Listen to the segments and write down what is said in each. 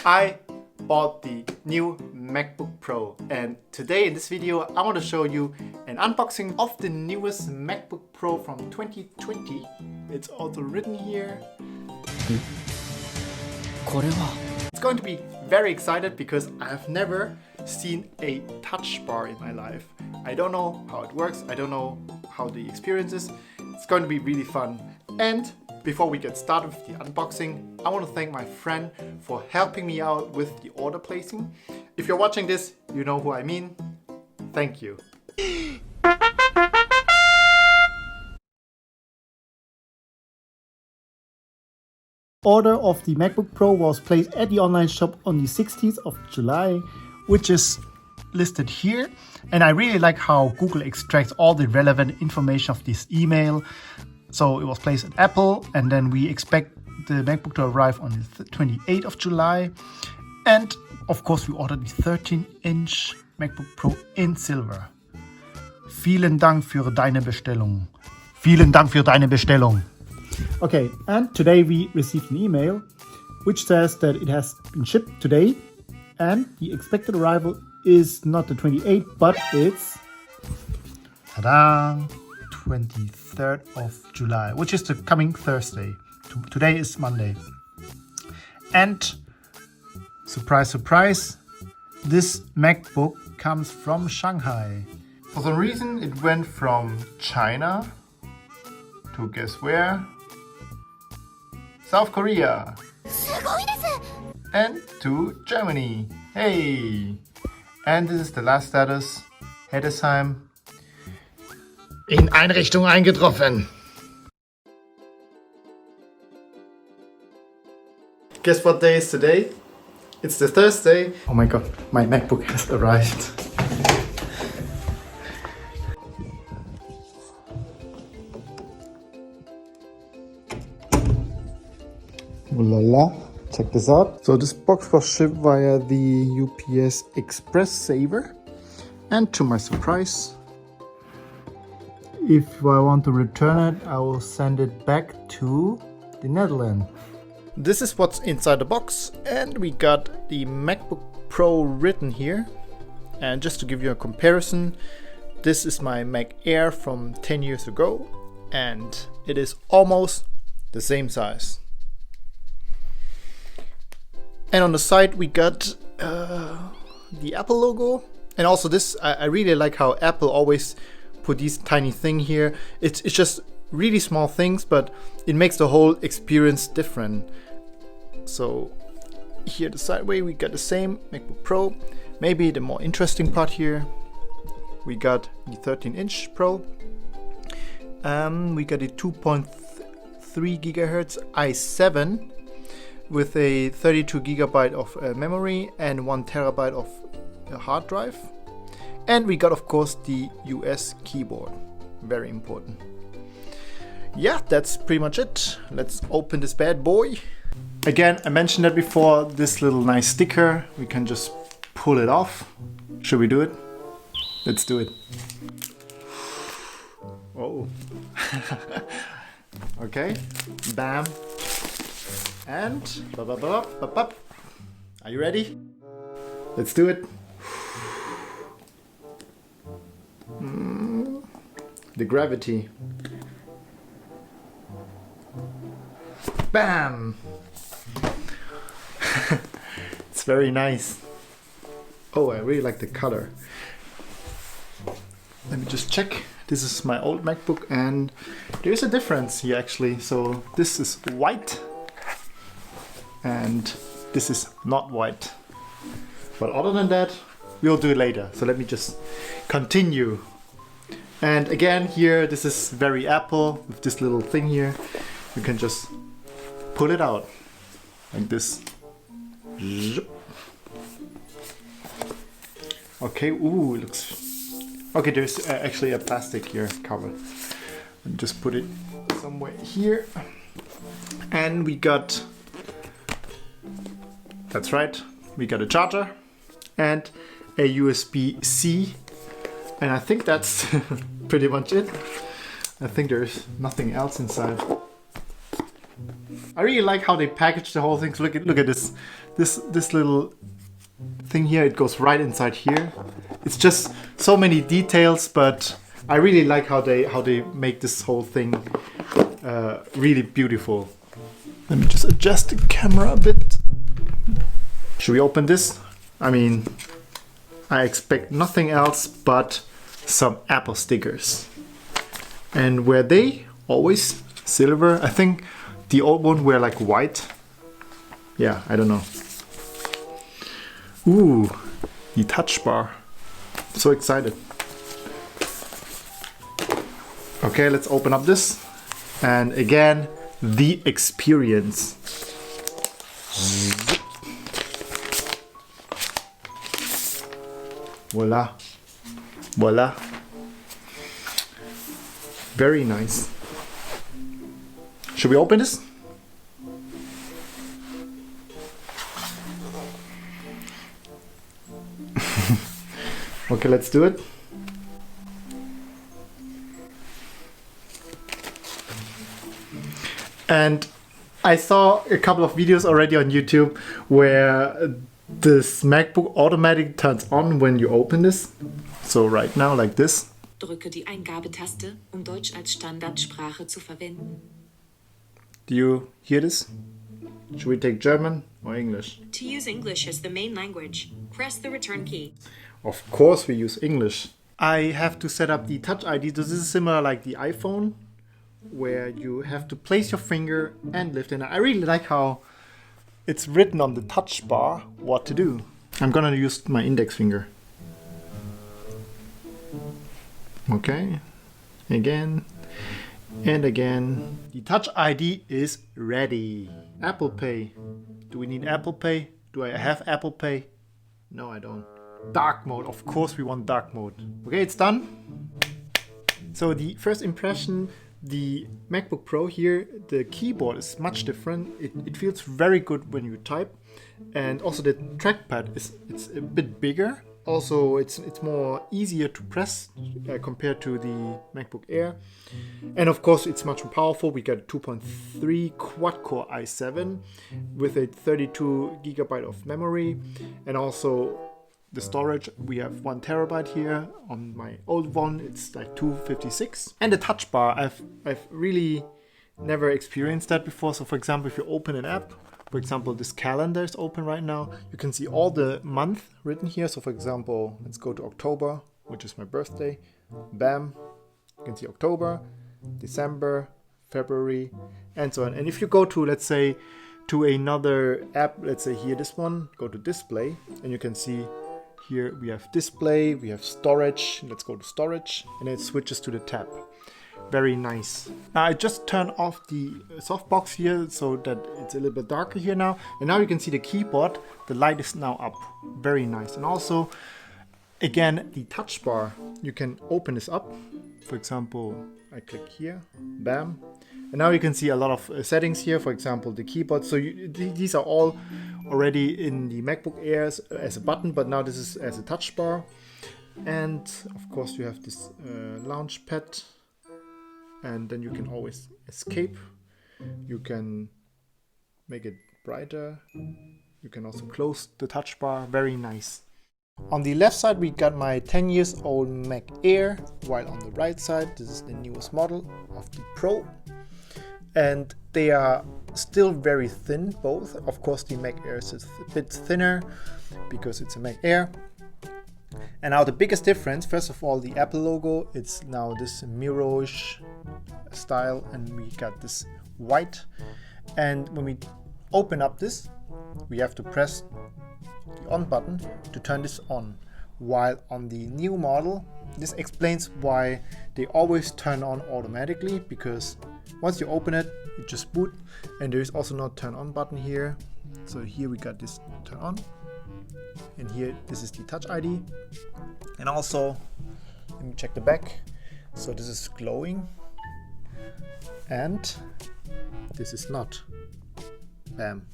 I bought the new MacBook Pro, and today in this video I want to show you an unboxing of the newest MacBook Pro from 2020. It's also written here. It's going to be very excited because I've never seen a touch bar in my life. I don't know how it works, I don't know how the experience is. It's going to be really fun. And before we get started with the unboxing, I want to thank my friend for helping me out with the order placing. If you're watching this, you know who I mean. Thank you. Order of the MacBook Pro was placed at the online shop on the 16th of July, which is listed here. And I really like how Google extracts all the relevant information of this email. So it was placed at Apple, and then we expect the MacBook to arrive on the 28th of July. And of course we ordered the 13-inch MacBook Pro in silver. Vielen Dank für deine Bestellung. Vielen Dank für deine Bestellung. Okay, and today we received an email which says that it has been shipped today and the expected arrival is not the 28th, but it's ta-da, 23rd of July, which is the coming Thursday. Today is Monday. And surprise, surprise, this MacBook comes from Shanghai. For some reason it went from China to guess where? South Korea. And to Germany. Hey! And this is the last status. Heddesheim. In Einrichtung eingetroffen. Guess what day is today? It's the Thursday. Oh my god, my MacBook has arrived. Oh la la. Check this out. So this box was shipped via the UPS Express Saver. And to my surprise, if I want to return it, I will send it back to the Netherlands. This is what's inside the box, and we got the MacBook Pro written here. And just to give you a comparison, this is my Mac Air from 10 years ago, and it is almost the same size. And on the side we got the Apple logo, and also this, I really like how Apple always put these tiny thing here. It's just really small things, but it makes the whole experience different. So here the sideway we got the same MacBook Pro. Maybe the more interesting part here, we got the 13-inch Pro. We got a 2.3 GHz i7 with a 32 GB of memory and 1 TB of hard drive. And we got, of course, the US keyboard. Very important. Yeah, that's pretty much it. Let's open this bad boy. Again, I mentioned that before, this little nice sticker, we can just pull it off. Should we do it? Let's do it. Oh. Okay, bam. And are you ready? Let's do it. The gravity. Bam! It's very nice. Oh, I really like the color. Let me just check. This is my old MacBook and there's a difference here actually. So this is white and this is not white. But other than that, we'll do it later. So let me just continue. And again here, this is very Apple with this little thing here. You can just pull it out like this. Okay, ooh, it looks... Okay, there's actually a plastic here cover. And just put it somewhere here. And we got... That's right, we got a charger and a USB-C. And I think that's pretty much it. I think there's nothing else inside. I really like how they package the whole thing. So look at this little thing here. It goes right inside here. It's just so many details, but I really like how they make this whole thing really beautiful. Let me just adjust the camera a bit. Should we open this? I mean, I expect nothing else but some Apple stickers. And were they always silver? I think the old one were like white. Yeah, I don't know. Ooh, the touch bar. So excited. Okay, let's open up this. And again, the experience. Voila. Voila. Very nice. Should we open this? Okay, let's do it. And I saw a couple of videos already on YouTube where this MacBook automatically turns on when you open this. So right now, like this. Drücke die Eingabetaste, Deutsch als Standardsprache zu verwenden. Do you hear this? Should we take German or English? To use English as the main language, press the return key. Of course we use English. I have to set up the Touch ID. This is similar like the iPhone, where you have to place your finger and lift it. I really like how it's written on the touch bar what to do. I'm gonna use my index finger. Okay, again and again. The Touch ID is ready. Apple Pay. Do we need Apple Pay? Do I have Apple Pay? No, I don't. Dark mode. Of course we want dark mode. Okay, it's done. So the first impression, the MacBook Pro here, the keyboard is much different. It feels very good when you type, and also the trackpad it's a bit bigger. Also, it's more easier to press compared to the MacBook Air, and of course it's much more powerful. We got a 2.3 quad-core i7 with a 32 GB of memory, and also the storage, we have 1 TB here. On my old one it's like 256. And the touch bar, I've really never experienced that before. So for example, if you open an app, for example this calendar is open right now, you can see all the month written here. So for example, let's go to October, which is my birthday. Bam, you can see October, December, February, and so on. And if you go to, let's say, to another app, let's say here this one, go to display, and you can see here we have display, we have storage. Let's go to storage, and it switches to the tab. Very nice. Now I just turned off the softbox here so that it's a little bit darker here now. And now you can see the keyboard. The light is now up. Very nice. And also, again, the touch bar. You can open this up. For example, I click here. Bam. And now you can see a lot of settings here. For example, the keyboard. So these are all already in the MacBook Air as a button, but now this is as a touch bar. And of course you have this launch pad, and then you can always escape. You can make it brighter. You can also close the touch bar. Very nice. On the left side we got my 10 years old Mac Air, while on the right side this is the newest model of the Pro. And they are still very thin, both. Of course, the Mac Air is a bit thinner because it's a Mac Air. And now the biggest difference, first of all, the Apple logo, it's now this mirrorish style, and we got this white. And when we open up this, we have to press the on button to turn this on. While on the new model, this explains why they always turn on automatically, because once you open it, it just boot, and there is also no turn on button here. So here we got this turn on, and here this is the Touch ID. And also, let me check the back. So this is glowing, and this is not. Bam.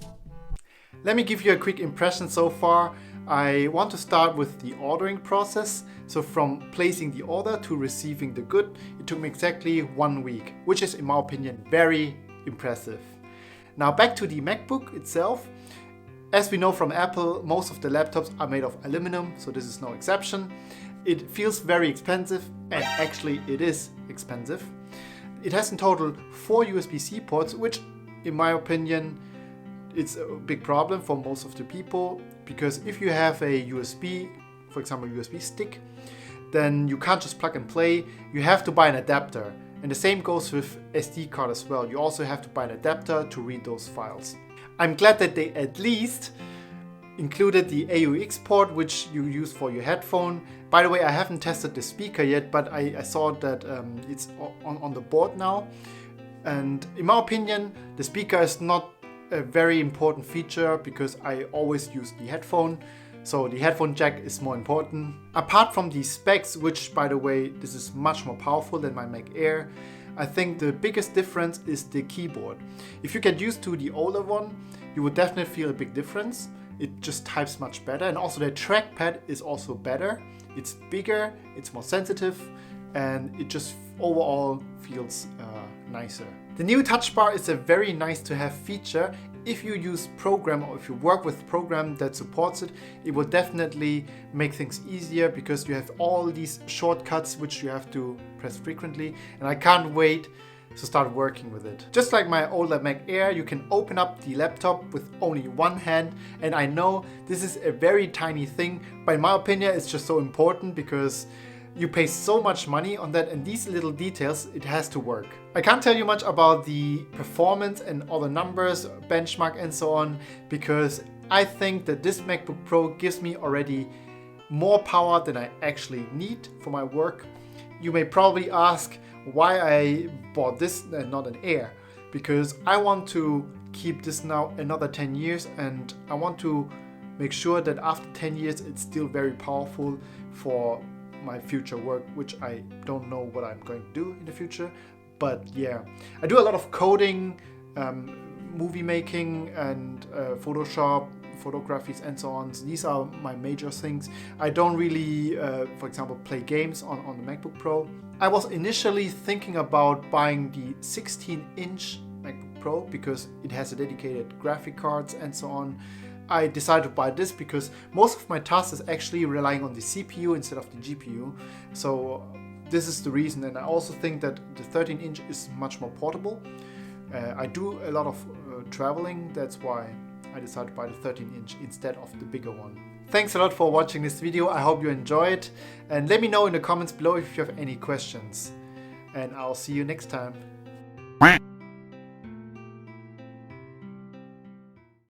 Let me give you a quick impression so far. I want to start with the ordering process. So from placing the order to receiving the good, it took me exactly 1 week, which is, in my opinion, very impressive. Now back to the MacBook itself. As we know from Apple, most of the laptops are made of aluminum, so this is no exception. It feels very expensive, and actually it is expensive. It has in total 4 USB-C ports, which in my opinion it's a big problem for most of the people, because if you have a USB, for example USB stick, then you can't just plug and play, you have to buy an adapter. And the same goes with SD card as well. You also have to buy an adapter to read those files. I'm glad that they at least included the AUX port, which you use for your headphone. By the way, I haven't tested the speaker yet, but I saw that it's on the board now. And in my opinion, the speaker is not a very important feature because I always use the headphone. So the headphone jack is more important. Apart from the specs, which by the way, this is much more powerful than my Mac Air, I think the biggest difference is the keyboard. If you get used to the older one, you would definitely feel a big difference. It just types much better, and also the trackpad is also better. It's bigger, it's more sensitive, and it just overall feels nicer. The new touch bar is a very nice to have feature. If you use program or if you work with program that supports it, it will definitely make things easier because you have all these shortcuts which you have to press frequently, and I can't wait to start working with it. Just like my older Mac Air, you can open up the laptop with only one hand, and I know this is a very tiny thing, but in my opinion it's just so important because you pay so much money on that, and these little details, it has to work. I can't tell you much about the performance and all the numbers, benchmark and so on, because I think that this MacBook Pro gives me already more power than I actually need for my work. You may probably ask why I bought this and not an Air, because I want to keep this now another 10 years, and I want to make sure that after 10 years it's still very powerful for my future work, which I don't know what I'm going to do in the future. But yeah, I do a lot of coding, movie making, and Photoshop, photographies and so on. So these are my major things. I don't really, for example, play games on the MacBook Pro. I was initially thinking about buying the 16-inch MacBook Pro because it has a dedicated graphic cards and so on. I decided to buy this because most of my tasks is actually relying on the CPU instead of the GPU. So this is the reason, and I also think that the 13-inch is much more portable. I do a lot of traveling, that's why I decided to buy the 13-inch instead of the bigger one. Thanks a lot for watching this video, I hope you enjoyed, and let me know in the comments below if you have any questions. And I'll see you next time.